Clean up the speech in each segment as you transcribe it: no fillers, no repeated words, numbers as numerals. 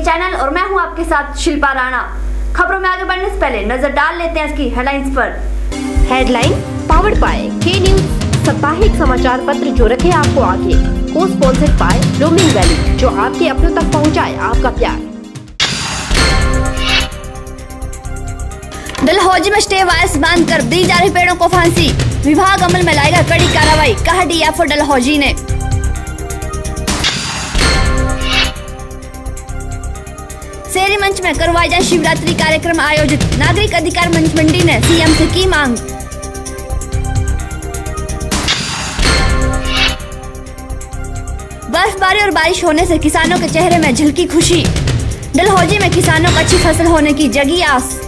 Channel और मैं हूं आपके साथ शिल्पा राणा। खबरों में आगे बढ़ने से पहले नजर डाल लेते हैं इसकी हेडलाइंस पर। हेडलाइन पावर्ड बाय के न्यूज, साप्ताहिक समाचार पत्र जो रखे आपको आगे। को स्पॉन्सर्ड बाय ब्लूमिंग वैली, जो आपके अपनों तक पहुंचाए आपका प्यार। डलहौजी में स्टे वायर्स बांध कर दी जा रही पेड़ों को फांसी, विभाग अमल में लाएगा कड़ी कार्रवाई, कहा डीएफओ डलहौजी ने। शेरी मंच में करवाए जाए शिवरात्रि कार्यक्रम आयोजित, नागरिक अधिकार मंच मंडी ने सीएम से की मांग। बर्फबारी और बारिश होने से किसानों के चेहरे में झलकी खुशी, डलहौजी में किसानों को अच्छी फसल होने की जगी आस।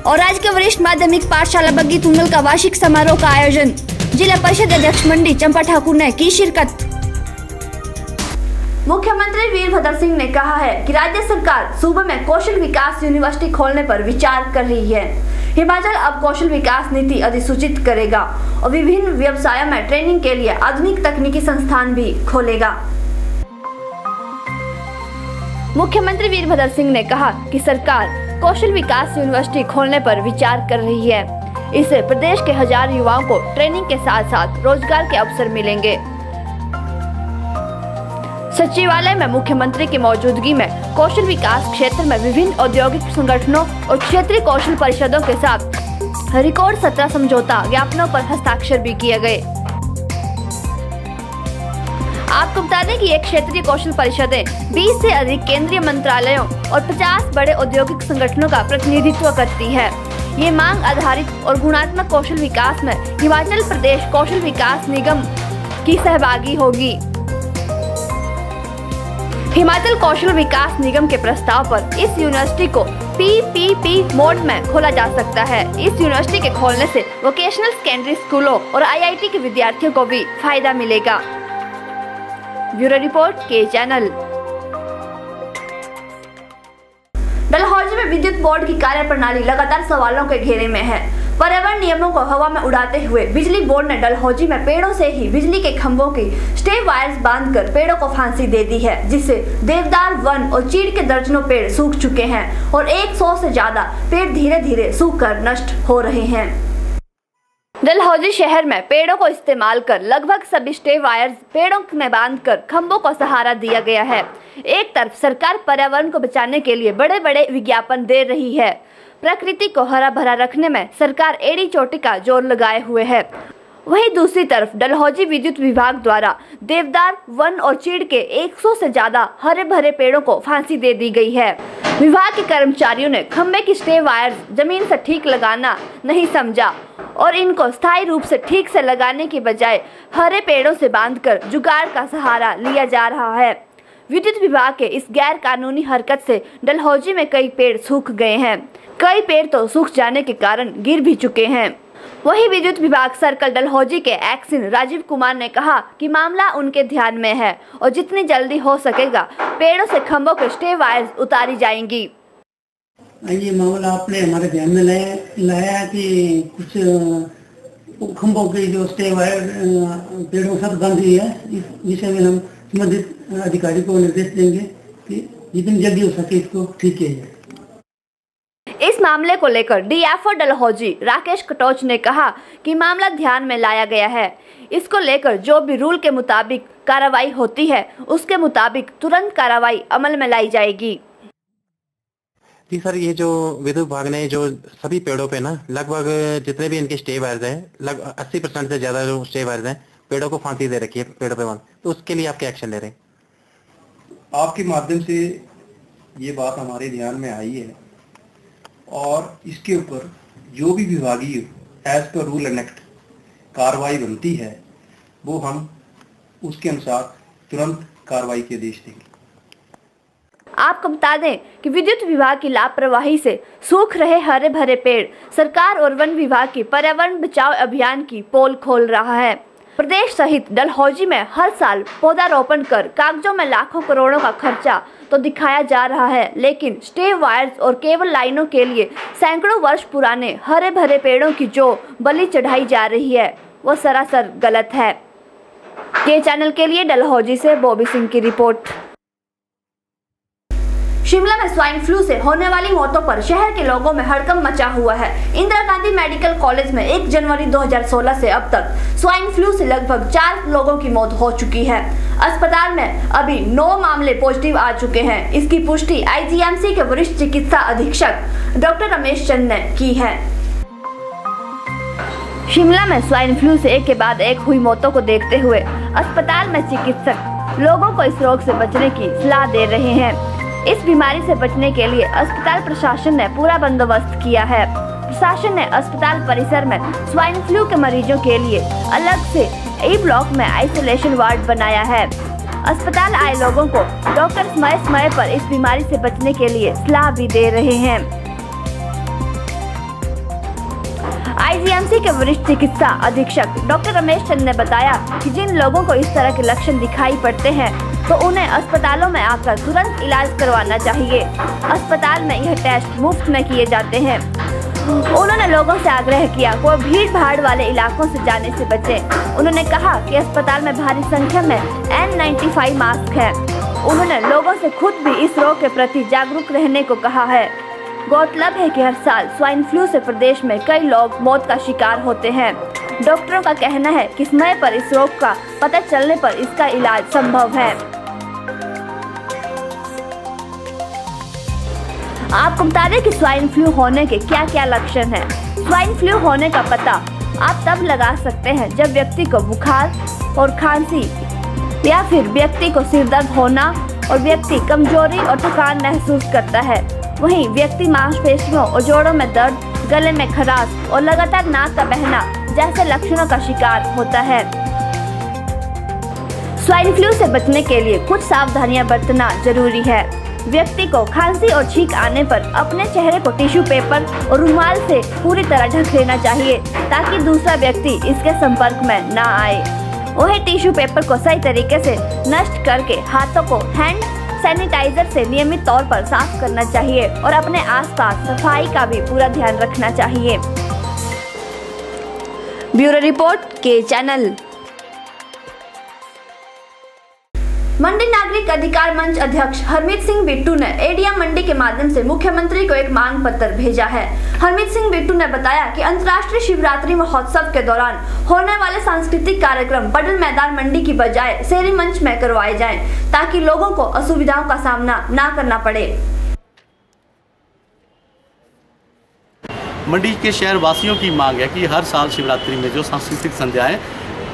और राज्य के वरिष्ठ माध्यमिक पाठशाला बग्गी तुंगल का वार्षिक समारोह का आयोजन, जिला परिषद अध्यक्ष मंडी चंपा ठाकुर ने की शिरकत। मुख्यमंत्री वीरभद्र सिंह ने कहा है कि राज्य सरकार सूबे में कौशल विकास यूनिवर्सिटी खोलने पर विचार कर रही है। हिमाचल अब कौशल विकास नीति अधिसूचित करेगा और विभिन्न व्यवसायों में ट्रेनिंग के लिए आधुनिक तकनीकी संस्थान भी खोलेगा। मुख्यमंत्री वीरभद्र सिंह ने कहा कि सरकार कौशल विकास यूनिवर्सिटी खोलने पर विचार कर रही है। इससे प्रदेश के 1000 युवाओं को ट्रेनिंग के साथ साथ रोजगार के अवसर मिलेंगे। सचिवालय में मुख्यमंत्री की मौजूदगी में कौशल विकास क्षेत्र में विभिन्न औद्योगिक संगठनों और क्षेत्रीय कौशल परिषदों के साथ रिकॉर्ड 17 समझौता ज्ञापनों पर हस्ताक्षर भी किए गए। आपको बता दें कि ये क्षेत्रीय कौशल परिषदें 20 से अधिक केंद्रीय मंत्रालयों और 50 बड़े औद्योगिक संगठनों का प्रतिनिधित्व करती है। ये मांग आधारित और गुणात्मक कौशल विकास में हिमाचल प्रदेश कौशल विकास निगम की सहभागी होगी। हिमाचल कौशल विकास निगम के प्रस्ताव पर इस यूनिवर्सिटी को पीपीपी मोड में खोला जा सकता है। इस यूनिवर्सिटी के खोलने से वोकेशनल सेकेंडरी स्कूलों और आईआईटी के विद्यार्थियों को भी फायदा मिलेगा। ब्यूरो रिपोर्ट के चैनल। डलहौजी में विद्युत बोर्ड की कार्यप्रणाली लगातार सवालों के घेरे में है। पर्यावरण नियमों को हवा में उड़ाते हुए बिजली बोर्ड ने डलहौजी में पेड़ों से ही बिजली के खंभों की स्टे वायर्स बांधकर पेड़ों को फांसी दे दी है, जिससे देवदार, वन और चीड़ के दर्जनों पेड़ सूख चुके हैं और 100 से ज्यादा पेड़ धीरे धीरे सूख कर नष्ट हो रहे हैं। डलहौजी शहर में पेड़ों को इस्तेमाल कर लगभग सभी स्टे वायर्स पेड़ों में बांधकर खंभों को सहारा दिया गया है। एक तरफ सरकार पर्यावरण को बचाने के लिए बड़े बड़े विज्ञापन दे रही है, प्रकृति को हरा भरा रखने में सरकार एड़ी चोटी का जोर लगाए हुए है। वहीं दूसरी तरफ डलहौजी विद्युत विभाग द्वारा देवदार, वन और चीड़ के 100 से ज्यादा हरे भरे पेड़ों को फांसी दे दी गई है। विभाग के कर्मचारियों ने खंबे की स्टे वायर्स जमीन से ठीक लगाना नहीं समझा और इनको स्थायी रूप से ठीक से लगाने की बजाय हरे पेड़ों से बांधकर जुगाड़ का सहारा लिया जा रहा है। विद्युत विभाग के इस गैर कानूनी हरकत से डलहौजी में कई पेड़ सूख गए हैं। कई पेड़ तो सूख जाने के कारण गिर भी चुके हैं। वहीं विद्युत विभाग सर्कल डलहौजी के एक्सिन राजीव कुमार ने कहा कि मामला उनके ध्यान में है और जितनी जल्दी हो सकेगा पेड़ों से खंभों के स्टे वायर्स उतारी जाएंगी। ये मामला आपने हमारे ध्यान में लाया कि कुछ खंभों की जो स्टे वायर पेड़ों के साथ बंधी है, इस विषय में हम संबंधित अधिकारी को निर्देश देंगे कि जितनी जल्दी हो सके इसको ठीक किया जाए। इस मामले को लेकर डीएफओ डलहौजी राकेश कटोच ने कहा कि मामला ध्यान में लाया गया है। इसको लेकर जो भी रूल के मुताबिक कार्रवाई होती है उसके मुताबिक तुरंत कार्रवाई अमल में लाई जाएगी। जी सर, ये जो विद्युत विभाग ने जो सभी पेड़ों पे ना लगभग जितने भी इनके स्टे वायर्स हैं, लगभग 80% से ज्यादा जो स्टे वायर्स हैं पेड़ों को फांसी दे रखी है पेड़ों पे बांध, तो उसके लिए आप क्या एक्शन ले रहे हैं? आपके माध्यम से ये बात हमारे ध्यान में आई है और इसके ऊपर जो भी विभागीय as per rule and act कार्रवाई बनती है वो हम उसके अनुसार तुरंत कार्रवाई के आदेश देंगे। आपको बता दें कि विद्युत विभाग की लापरवाही से सूख रहे हरे भरे पेड़ सरकार और वन विभाग की पर्यावरण बचाओ अभियान की पोल खोल रहा है। प्रदेश सहित डलहौजी में हर साल पौधारोपण कर कागजों में लाखों करोड़ों का खर्चा तो दिखाया जा रहा है, लेकिन स्टे वायर्स और केबल लाइनों के लिए सैकड़ों वर्ष पुराने हरे भरे पेड़ों की जो बलि चढ़ाई जा रही है वो सरासर गलत है। के चैनल के लिए डलहौजी से बॉबी सिंह की रिपोर्ट। शिमला में स्वाइन फ्लू से होने वाली मौतों पर शहर के लोगों में हड़कंप मचा हुआ है। इंदिरा गांधी मेडिकल कॉलेज में 1 जनवरी 2016 से अब तक स्वाइन फ्लू से लगभग 4 लोगों की मौत हो चुकी है। अस्पताल में अभी 9 मामले पॉजिटिव आ चुके हैं। इसकी पुष्टि आईजीएमसी के वरिष्ठ चिकित्सा अधीक्षक डॉक्टर रमेश चंद ने की है। शिमला में स्वाइन फ्लू से एक के बाद एक हुई मौतों को देखते हुए अस्पताल में चिकित्सक लोगों को इस रोग से बचने की सलाह दे रहे हैं। इस बीमारी से बचने के लिए अस्पताल प्रशासन ने पूरा बंदोबस्त किया है। प्रशासन ने अस्पताल परिसर में स्वाइन फ्लू के मरीजों के लिए अलग से ए ब्लॉक में आइसोलेशन वार्ड बनाया है। अस्पताल आए लोगों को डॉक्टर समय पर इस बीमारी से बचने के लिए सलाह भी दे रहे हैं। आईजीएमसी के वरिष्ठ चिकित्सा अधीक्षक डॉक्टर रमेश चंद ने बताया कि जिन लोगों को इस तरह के लक्षण दिखाई पड़ते हैं तो उन्हें अस्पतालों में आकर तुरंत इलाज करवाना चाहिए। अस्पताल में यह टेस्ट मुफ्त में किए जाते हैं। उन्होंने लोगों से आग्रह किया कि वो भीड़ भाड़ वाले इलाकों से जाने से बचें। उन्होंने कहा कि अस्पताल में भारी संख्या में N95 मास्क है। उन्होंने लोगों से खुद भी इस रोग के प्रति जागरूक रहने को कहा है। गौरतलब है कि हर साल स्वाइन फ्लू से प्रदेश में कई लोग मौत का शिकार होते हैं। डॉक्टरों का कहना है कि समय पर इस रोग का पता चलने पर इसका इलाज संभव है। आपको बता दें कि स्वाइन फ्लू होने के क्या क्या लक्षण हैं। स्वाइन फ्लू होने का पता आप तब लगा सकते हैं जब व्यक्ति को बुखार और खांसी या फिर व्यक्ति को सिर दर्द होना और व्यक्ति कमजोरी और थकान महसूस करता है। वहीं व्यक्ति मांसपेशियों और जोड़ों में दर्द, गले में खराश और लगातार नाक का बहना जैसे लक्षणों का शिकार होता है। स्वाइन फ्लू से बचने के लिए कुछ सावधानियां बरतना जरूरी है। व्यक्ति को खांसी और छींक आने पर अपने चेहरे को टिश्यू पेपर और रुमाल से पूरी तरह ढक लेना चाहिए ताकि दूसरा व्यक्ति इसके संपर्क में न आए। वहीं टिश्यू पेपर को सही तरीके से नष्ट करके हाथों को हैंड सैनिटाइजर से नियमित तौर पर साफ करना चाहिए और अपने आसपास सफाई का भी पूरा ध्यान रखना चाहिए। ब्यूरो रिपोर्ट के चैनल। मंडी नागरिक अधिकार मंच अध्यक्ष हरमीत सिंह बिट्टू ने एडीएम मंडी के माध्यम से मुख्यमंत्री को एक मांग पत्र भेजा है। हरमीत सिंह बिट्टू ने बताया कि अंतर्राष्ट्रीय शिवरात्रि महोत्सव के दौरान होने वाले सांस्कृतिक कार्यक्रम पडल मैदान मंडी की बजाय शेरी मंच में करवाए जाएं, ताकि लोगों को असुविधाओं का सामना न करना पड़े। मंडी के शहर वासियों की मांग है कि हर साल शिवरात्रि में जो सांस्कृतिक संध्याएं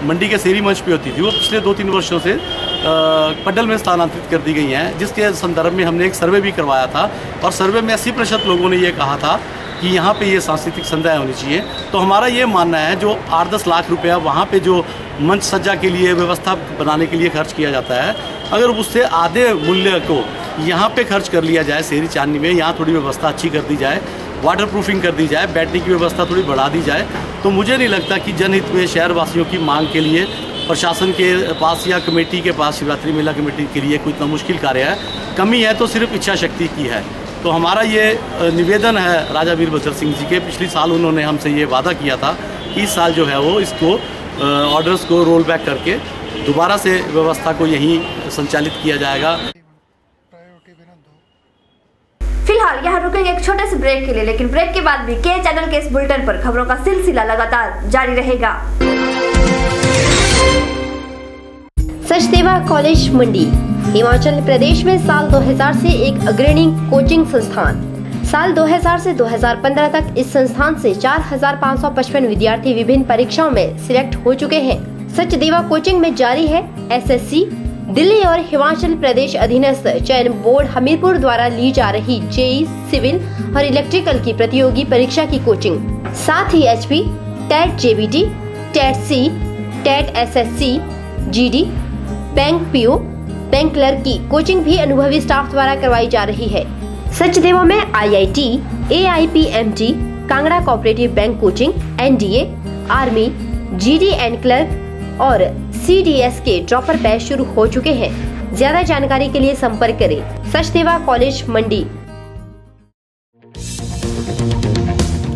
मंडी के शेरी मंच पे होती थी वो पिछले 2-3 वर्षों से पडल में स्थानांतरित कर दी गई हैं, जिसके संदर्भ में हमने एक सर्वे भी करवाया था और सर्वे में 80% लोगों ने ये कहा था कि यहाँ पे ये सांस्कृतिक संध्याएं होनी चाहिए। तो हमारा ये मानना है जो 8-10 लाख रुपया वहाँ पे जो मंच सज्जा के लिए व्यवस्था बनाने के लिए खर्च किया जाता है, अगर उससे आधे मूल्य को यहाँ पे खर्च कर लिया जाए शेरी चांदनी में, यहाँ थोड़ी व्यवस्था अच्छी कर दी जाए, वाटर प्रूफिंग कर दी जाए, बैठने की व्यवस्था थोड़ी बढ़ा दी जाए, तो मुझे नहीं लगता कि जनहित में शहर वासियों की मांग के लिए प्रशासन के पास या कमेटी के पास शिवरात्रि मेला कमेटी के लिए कोई इतना मुश्किल कार्य है। कमी है तो सिर्फ इच्छा शक्ति की है। तो हमारा ये निवेदन है राजा वीरभद्र सिंह जी के। पिछले साल उन्होंने हमसे ये वादा किया था कि इस साल जो है वो इसको ऑर्डर्स को रोल बैक करके दोबारा से व्यवस्था को यहीं संचालित किया जाएगा। फिलहाल यहाँ रुकेंगे एक छोटे से ब्रेक के लिए, लेकिन ब्रेक के बाद भी के चैनल के इस बुलेटिन पर खबरों का सिलसिला लगातार जारी रहेगा। सचदेवा कॉलेज मंडी हिमाचल प्रदेश में साल 2000 से एक अग्रणी कोचिंग संस्थान। साल 2000 से 2015 तक इस संस्थान से 4555 विद्यार्थी विभिन्न परीक्षाओं में सिलेक्ट हो चुके हैं। सचदेवा कोचिंग में जारी है एसएससी, दिल्ली और हिमाचल प्रदेश अधीनस्थ चयन बोर्ड हमीरपुर द्वारा ली जा रही जेई, सिविल और इलेक्ट्रिकल की प्रतियोगी परीक्षा की कोचिंग। साथ ही HP, TET JBT, TET C, TET SSC, GD, bank PO, bank clerk की कोचिंग भी अनुभवी स्टाफ द्वारा करवाई जा रही है। सचदेवा में IIT, AIPMT, Kangra cooperative bank coaching, NDA, army, GD and clerk और सीडीएस के ड्रॉपर बैच शुरू हो चुके हैं। ज्यादा जानकारी के लिए संपर्क करें सचदेवा कॉलेज मंडी।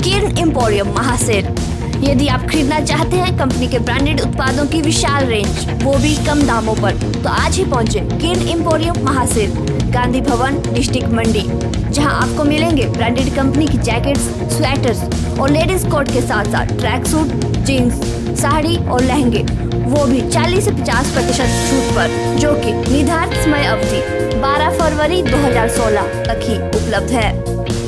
किरण एम्पोरियम महासेठ यदि आप खरीदना चाहते हैं कंपनी के ब्रांडेड उत्पादों की विशाल रेंज, वो भी कम दामों पर, तो आज ही पहुंचे किरण एम्पोरियम महासेल, गांधी भवन, डिस्ट्रिक्ट मंडी, जहां आपको मिलेंगे ब्रांडेड कंपनी की जैकेट्स, स्वेटर्स और लेडीज कोट के साथ साथ ट्रैक सूट, जीन्स, साड़ी और लहंगे, वो भी 40 से 50% छूट पर, जो कि निर्धारित समय अवधि 12 फरवरी 2016 तक ही उपलब्ध है।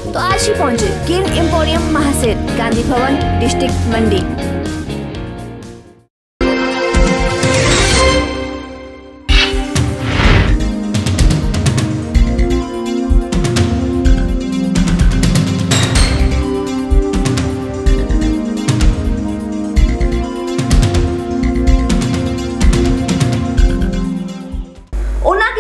तो आज ही पहुंचे किरण एम्पोरियम महासेल, गांधी भवन, डिस्ट्रिक्ट मंडी।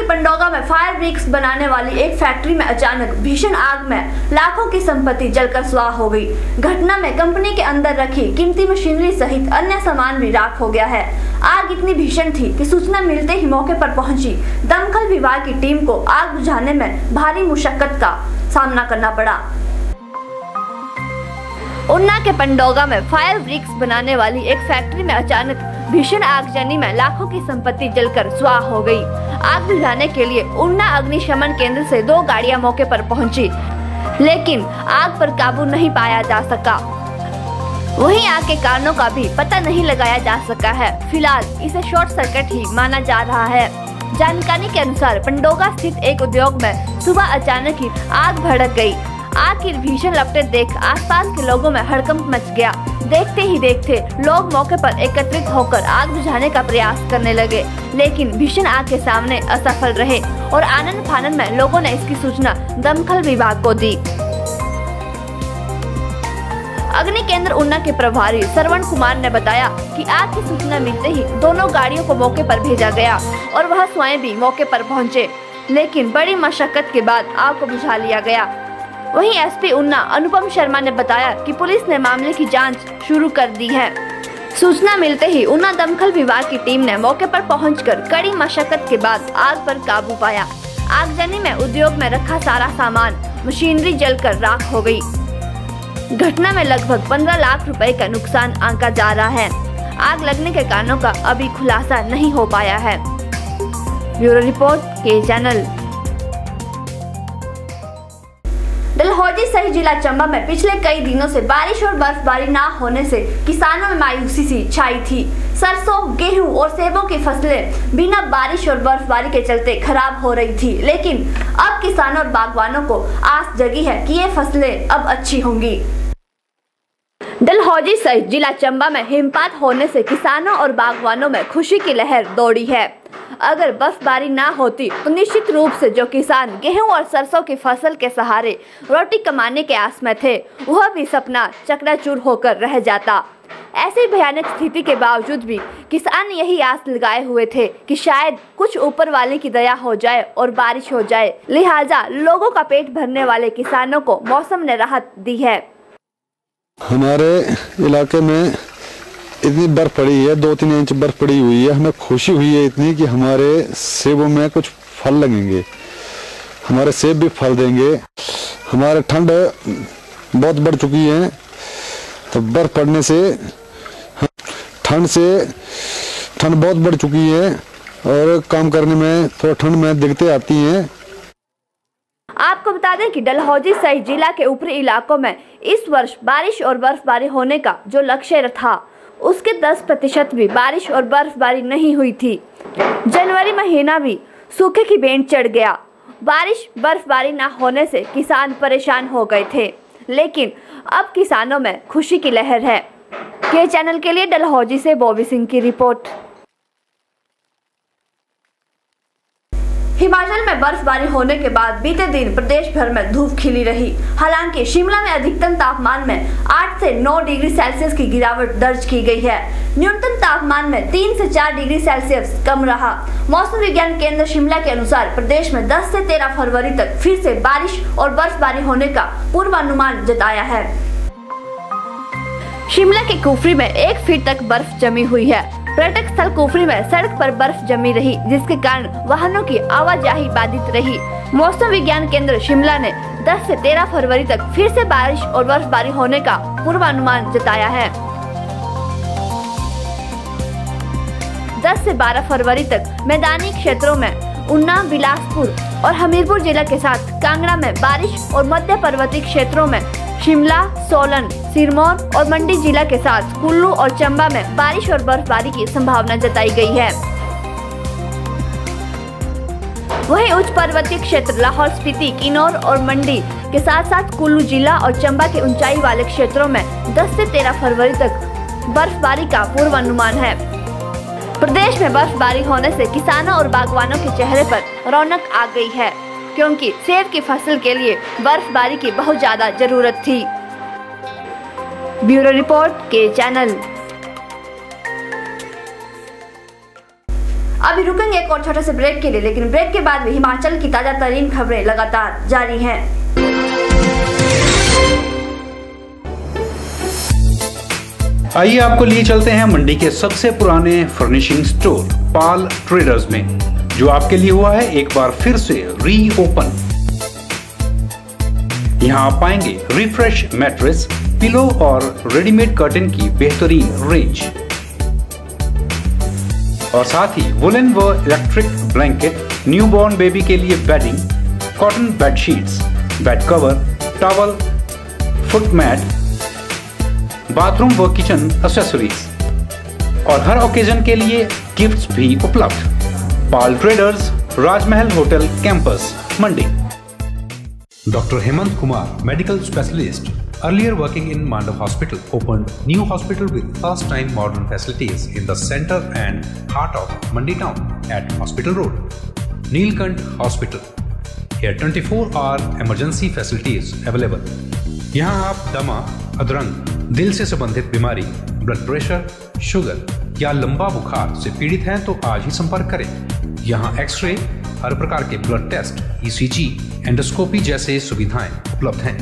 पंडोगा में फायर ब्रिक्स बनाने वाली एक फैक्ट्री में अचानक भीषण आग में लाखों की संपत्ति जलकर स्वाह हो गई। घटना में कंपनी के अंदर रखी कीमती मशीनरी सहित अन्य सामान भी राख हो गया है। आग इतनी भीषण थी कि सूचना मिलते ही मौके पर पहुंची दमकल विभाग की टीम को आग बुझाने में भारी मुशक्कत का सामना करना पड़ा। उन्ना के पंडोगा में फायर ब्रिक्स बनाने वाली एक फैक्ट्री में अचानक भीषण आगजनी में लाखों की संपत्ति जलकर स्वाह हो गई। आग बुझाने के लिए उन्ना अग्निशमन केंद्र से 2 गाड़ियां मौके पर पहुंची, लेकिन आग पर काबू नहीं पाया जा सका। वहीं आग के कारणों का भी पता नहीं लगाया जा सका है। फिलहाल इसे शॉर्ट सर्किट ही माना जा रहा है। जानकारी के अनुसार पंडोगा स्थित एक उद्योग में सुबह अचानक ही आग भड़क गई। आग की भीषण लपटें देख आसपास के लोगों में हड़कंप मच गया। देखते ही देखते लोग मौके पर एकत्रित होकर आग बुझाने का प्रयास करने लगे, लेकिन भीषण आग के सामने असफल रहे और आनन फानन में लोगों ने इसकी सूचना दमकल विभाग को दी। अग्नि केंद्र उन्ना के प्रभारी श्रवण कुमार ने बताया कि आग की सूचना मिलते ही दोनों गाड़ियों को मौके पर भेजा गया और वह स्वयं भी मौके पर पहुंचे, लेकिन बड़ी मशक्कत के बाद आग को बुझा लिया गया। वहीं एसपी उन्ना अनुपम शर्मा ने बताया कि पुलिस ने मामले की जांच शुरू कर दी है। सूचना मिलते ही उन्ना दमकल विभाग की टीम ने मौके पर पहुंचकर कड़ी मशक्कत के बाद आग पर काबू पाया। आगजनी में उद्योग में रखा सारा सामान, मशीनरी जलकर राख हो गई। घटना में लगभग 15 लाख रुपए का नुकसान आंका जा रहा है। आग लगने के कारणों का अभी खुलासा नहीं हो पाया है। ब्यूरो रिपोर्ट, के चैनल। डलहौजी सहित जिला चंबा में पिछले कई दिनों से बारिश और बर्फबारी न होने से किसानों में मायूसी सी छाई थी। सरसों, गेहूं और सेबों की फसलें बिना बारिश और बर्फबारी के चलते खराब हो रही थी, लेकिन अब किसानों और बागवानों को आस जगी है कि ये फसलें अब अच्छी होंगी। डलहौजी सहित जिला चंबा में हिमपात होने से किसानों और बागवानों में खुशी की लहर दौड़ी है। अगर बर्फबारी ना होती तो निश्चित रूप से जो किसान गेहूं और सरसों की फसल के सहारे रोटी कमाने के आस में थे, वह भी सपना चकनाचूर होकर रह जाता। ऐसी भयानक स्थिति के बावजूद भी किसान यही आस लगाए हुए थे कि शायद कुछ ऊपर वाले की दया हो जाए और बारिश हो जाए। लिहाजा लोगों का पेट भरने वाले किसानों को मौसम ने राहत दी है। हमारे इलाके में इतनी बर्फ पड़ी है, 2-3 इंच बर्फ पड़ी हुई है। हमें खुशी हुई है इतनी कि हमारे सेबों में कुछ फल लगेंगे, हमारे सेब भी फल देंगे। हमारे ठंड बहुत बढ़ चुकी है, तो बर्फ पड़ने से ठंड बहुत बढ़ चुकी है और काम करने में थोड़ा ठंड में दिक्कतें आती हैं। आपको बता दें कि डलहौजी सहित जिला के ऊपरी इलाकों में इस वर्ष बारिश और बर्फबारी होने का जो लक्ष्य था, उसके 10% भी बारिश और बर्फबारी नहीं हुई थी। जनवरी महीना भी सूखे की बेंट चढ़ गया। बारिश बर्फबारी न होने से किसान परेशान हो गए थे, लेकिन अब किसानों में खुशी की लहर है। के चैनल के लिए डलहौजी से बॉबी सिंह की रिपोर्ट। हिमाचल में बर्फबारी होने के बाद बीते दिन प्रदेश भर में धूप खिली रही। हालांकि शिमला में अधिकतम तापमान में 8 से 9 डिग्री सेल्सियस की गिरावट दर्ज की गई है। न्यूनतम तापमान में 3 से 4 डिग्री सेल्सियस कम रहा। मौसम विज्ञान केंद्र शिमला के अनुसार प्रदेश में 10 से 13 फरवरी तक फिर से बारिश और बर्फबारी होने का पूर्वानुमान जताया है। शिमला के कुफरी में 1 फीट तक बर्फ जमी हुई है। पर्यटक स्थल कुफरी में सड़क पर बर्फ जमी रही, जिसके कारण वाहनों की आवाजाही बाधित रही। मौसम विज्ञान केंद्र शिमला ने 10 से 13 फरवरी तक फिर से बारिश और बर्फबारी होने का पूर्वानुमान जताया है। 10 से 12 फरवरी तक मैदानी क्षेत्रों में ऊना, बिलासपुर और हमीरपुर जिला के साथ कांगड़ा में बारिश और मध्य पर्वतीय क्षेत्रों में शिमला, सोलन, सिरमौर और मंडी जिला के साथ कुल्लू और चंबा में बारिश और बर्फबारी की संभावना जताई गई है। वहीं उच्च पर्वतीय क्षेत्र लाहौल स्पीति, किन्नौर और मंडी के साथ साथ कुल्लू जिला और चंबा के ऊंचाई वाले क्षेत्रों में 10 से 13 फरवरी तक बर्फबारी का पूर्वानुमान है। प्रदेश में बर्फबारी होने से किसानों और बागवानों के चेहरे पर रौनक आ गई है, क्योंकि सेब की फसल के लिए बर्फबारी की बहुत ज्यादा जरूरत थी। ब्यूरो रिपोर्ट के चैनल। अभी रुकेंगे एक और छोटे से ब्रेक के लिए, लेकिन ब्रेक के बाद भी हिमाचल की ताजा तरीन खबरें लगातार जारी हैं। आइए आपको लिए चलते हैं मंडी के सबसे पुराने फर्निशिंग स्टोर पाल ट्रेडर्स में, जो आपके लिए हुआ है एक बार फिर से रीओपन। यहाँ आप पाएंगे रिफ्रेश मैट्रेस, पिलो और रेडीमेड कर्टन की बेहतरीन रेंज, और साथ ही वुलन व इलेक्ट्रिक ब्लैंकेट, न्यूबॉर्न बेबी के लिए bedding, cotton bedsheets, bed cover, towel, foot mat, bathroom व किचन एक्सेसरीज और हर ओकेजन के लिए गिफ्ट्स भी उपलब्ध। Pal traders, Rajmahal hotel campus, Mandi. Dr. Hemant Kumar, medical specialist, earlier working in Mandap Hospital, opened new hospital with first-time modern facilities in the center and heart of Mandi town at Hospital Road. Neelkant Hospital. Here 24-hour emergency facilities available. यहाँ आप दमा, अधरंग, दिल से संबंधित बीमारी, blood pressure, sugar या लंबा बुखार से पीड़ित हैं तो आज ही संपर्क करें। यहाँ एक्सरे, हर प्रकार के ब्लड टेस्ट, ECG, एंडोस्कोपी जैसे सुविधाएं उपलब्ध हैं।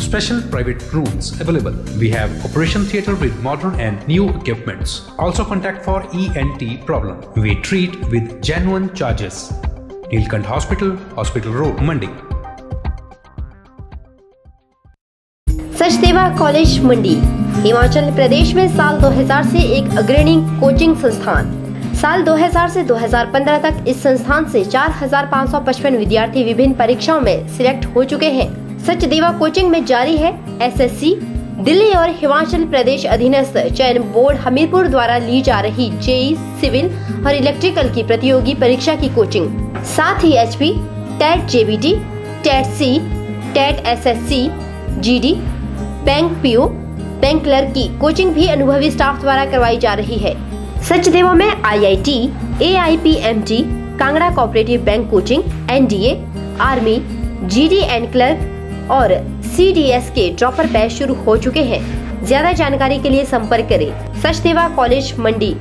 Special private rooms available. We have operation theatre with modern and new equipments. Also contact for ENT problem. We treat with genuine charges. Neelkant Hospital, Hospital Road, Mandi. Sachdeva college Mandi Himachal Pradesh में साल 2000 से एक अग्रणी coaching संस्थान। साल 2000 से 2015 तक इस संस्थान से 4555 विद्यार्थी विभिन्न परीक्षाओं में सिलेक्ट हो चुके हैं। सचदेवा कोचिंग में जारी है SSC, दिल्ली और हिमाचल प्रदेश अधीनस्थ चयन बोर्ड हमीरपुर द्वारा ली जा रही JEE, सिविल और इलेक्ट्रिकल की प्रतियोगी परीक्षा की कोचिंग। साथ ही HP, TET JBT, TET C, TET SSC, GD, bank PO, bank clerk की कोचिंग भी अनुभवी स्टाफ द्वारा करवाई जा रही है। सचदेवा में IIT, AIPMT, Kangra cooperative bank coaching, NDA, army, GD and clerk और CDS के ड्रॉपर बैच शुरू हो चुके हैं। ज्यादा जानकारी के लिए संपर्क करें सचदेवा कॉलेज मंडी।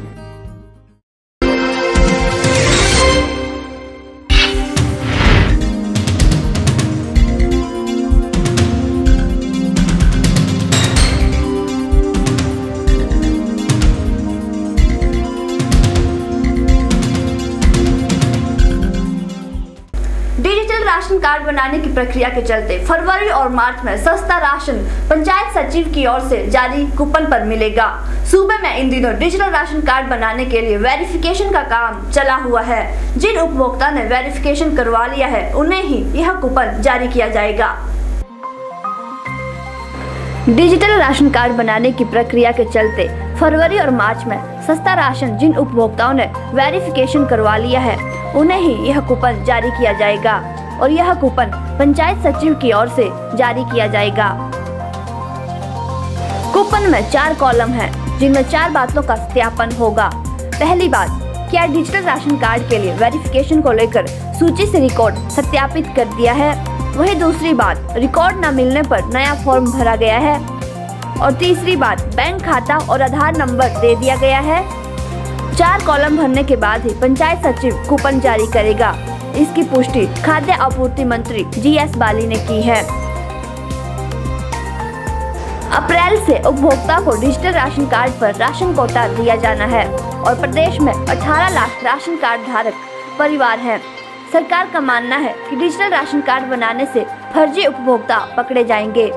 राशन कार्ड बनाने की प्रक्रिया के चलते फरवरी और मार्च में सस्ता राशन पंचायत सचिव की ओर से जारी कूपन पर मिलेगा। सूबे में इन दिनों डिजिटल राशन कार्ड बनाने के लिए वेरिफिकेशन का काम चला हुआ है। जिन उपभोक्ता ने वेरिफिकेशन करवा लिया है उन्हें ही यह कूपन जारी किया जाएगा। डिजिटल राशन कार्ड बनाने की प्रक्रिया के चलते फरवरी और मार्च में सस्ता राशन जिन उपभोक्ताओं ने वेरिफिकेशन करवा लिया है उन्हें ही यह कूपन जारी किया जाएगा और यह कूपन पंचायत सचिव की ओर से जारी किया जाएगा। कूपन में 4 कॉलम हैं, जिनमें 4 बातों का सत्यापन होगा। पहली बात, क्या डिजिटल राशन कार्ड के लिए वेरिफिकेशन को लेकर सूची से रिकॉर्ड सत्यापित कर दिया है। वही दूसरी बात, रिकॉर्ड न मिलने पर नया फॉर्म भरा गया है। और तीसरी बात, बैंक खाता और आधार नंबर दे दिया गया है। 4 कॉलम भरने के बाद ही पंचायत सचिव कूपन जारी करेगा। इसकी पुष्टि खाद्य आपूर्ति मंत्री GS बाली ने की है। अप्रैल से उपभोक्ता को डिजिटल राशन कार्ड पर राशन कोटा दिया जाना है और प्रदेश में 18 लाख राशन कार्ड धारक परिवार हैं। सरकार का मानना है कि डिजिटल राशन कार्ड बनाने से फर्जी उपभोक्ता पकड़े जाएंगे।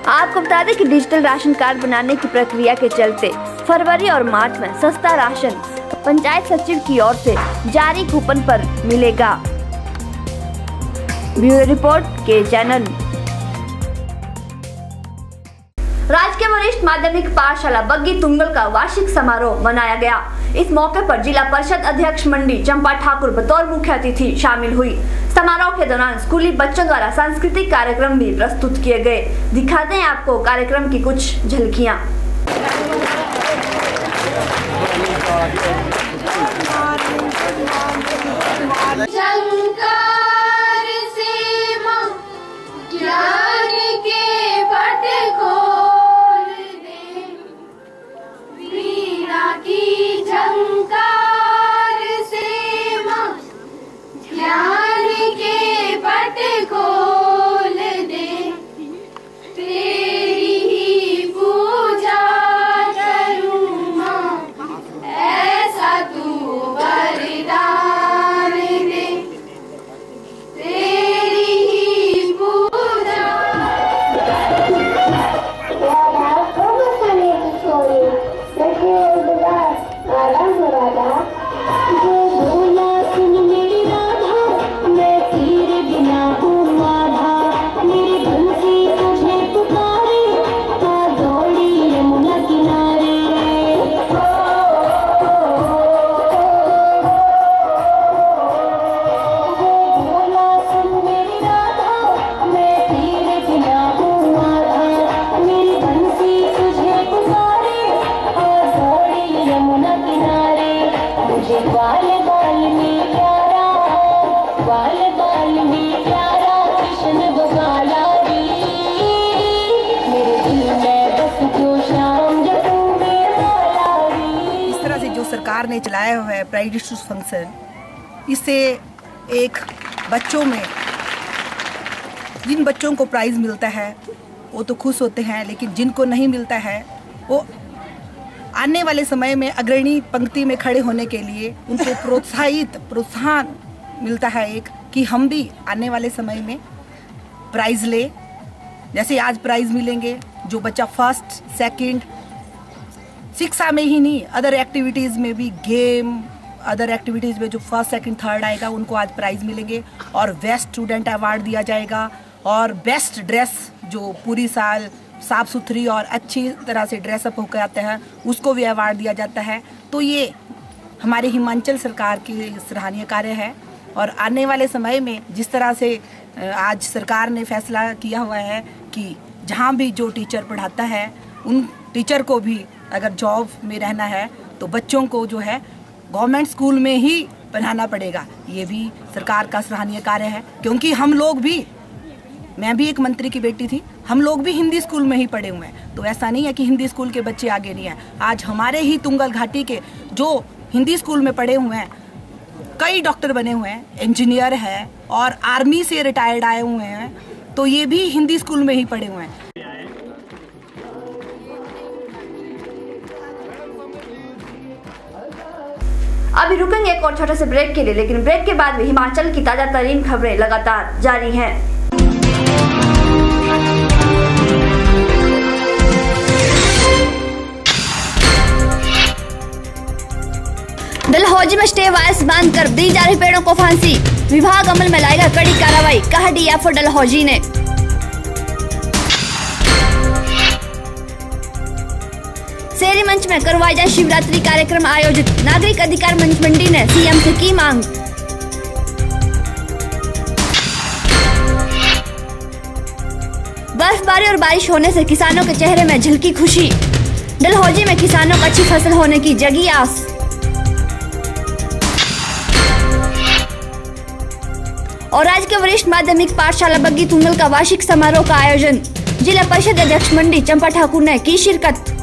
आपको बता दें कि डिजिटल राशन कार्ड बनाने की प्रक्रिया के चलते फरवरी और मार्च में सस्ता राशन पंचायत सचिव की ओर से जारी कूपन पर मिलेगा। ब्यूरो रिपोर्ट के चैनल। राजकीय वरिष्ठ माध्यमिक पाठशाला बग्गी तुंगल का वार्षिक समारोह मनाया गया। इस मौके पर जिला परिषद अध्यक्ष मंडी चंपा ठाकुर बतौर मुख्य अतिथि शामिल हुई। समारोह के दौरान स्कूली बच्चों द्वारा सांस्कृतिक कार्यक्रम भी प्रस्तुत किए गए। दिखाते हैं आपको कार्यक्रम की कुछ झलकियां। सरकार ने चलाया हुआ है प्राइड फंक्शन, इससे एक बच्चों में जिन बच्चों को प्राइज़ मिलता है वो तो खुश होते हैं, लेकिन जिनको नहीं मिलता है वो आने वाले समय में अग्रणी पंक्ति में खड़े होने के लिए उनको प्रोत्साहन मिलता है एक कि हम भी आने वाले समय में प्राइज़ ले। जैसे आज प्राइज़ मिलेंगे जो बच्चा फर्स्ट सेकंड शिक्षा में ही नहीं अदर एक्टिविटीज़ में भी गेम अदर एक्टिविटीज़ में जो फर्स्ट सेकंड थर्ड आएगा उनको आज प्राइज़ मिलेंगे और बेस्ट स्टूडेंट अवार्ड दिया जाएगा और बेस्ट ड्रेस जो पूरी साल साफ़ सुथरी और अच्छी तरह से ड्रेसअप होकर आते हैं उसको भी अवार्ड दिया जाता है। तो ये हमारे हिमाचल सरकार की सराहनीय कार्य है और आने वाले समय में जिस तरह से आज सरकार ने फैसला किया हुआ है कि जहाँ भी जो टीचर पढ़ाता है उन टीचर को भी अगर जॉब में रहना है तो बच्चों को जो है गवर्नमेंट स्कूल में ही पढ़ाना पड़ेगा। ये भी सरकार का सराहनीय कार्य है क्योंकि हम लोग भी, मैं भी एक मंत्री की बेटी थी, हम लोग भी हिंदी स्कूल में ही पढ़े हुए हैं। तो ऐसा नहीं है कि हिंदी स्कूल के बच्चे आगे नहीं हैं। आज हमारे ही तुंगल घाटी के जो हिंदी स्कूल में पढ़े हुए हैं कई डॉक्टर बने हुए हैं, इंजीनियर है और आर्मी से रिटायर्ड आए हुए हैं, तो ये भी हिंदी स्कूल में ही पढ़े हुए हैं। अभी रुकेंगे एक और छोटे से ब्रेक के लिए, लेकिन ब्रेक के बाद भी हिमाचल की ताजा तरीन खबरें लगातार जारी हैं। डलहौजी में स्टे वायर्स बांधकर दी जा रही पेड़ों को फांसी, विभाग अमल में लाएगा कड़ी कार्रवाई, कहा डीएफओ डलहौजी ने। शेरी मंच में करवाए जाए शिवरात्रि कार्यक्रम आयोजित, नागरिक अधिकार मंच मंडी ने सीएम से की मांग। बर्फबारी और बारिश होने से किसानों के चेहरे में झलकी खुशी, डलहौजी में किसानों को अच्छी फसल होने की जगी आस। और राज्य के वरिष्ठ माध्यमिक पाठशाला बग्गी तुंगल का वार्षिक समारोह का आयोजन, जिला परिषद अध्यक्ष मंडी चंपा ठाकुर ने की शिरकत।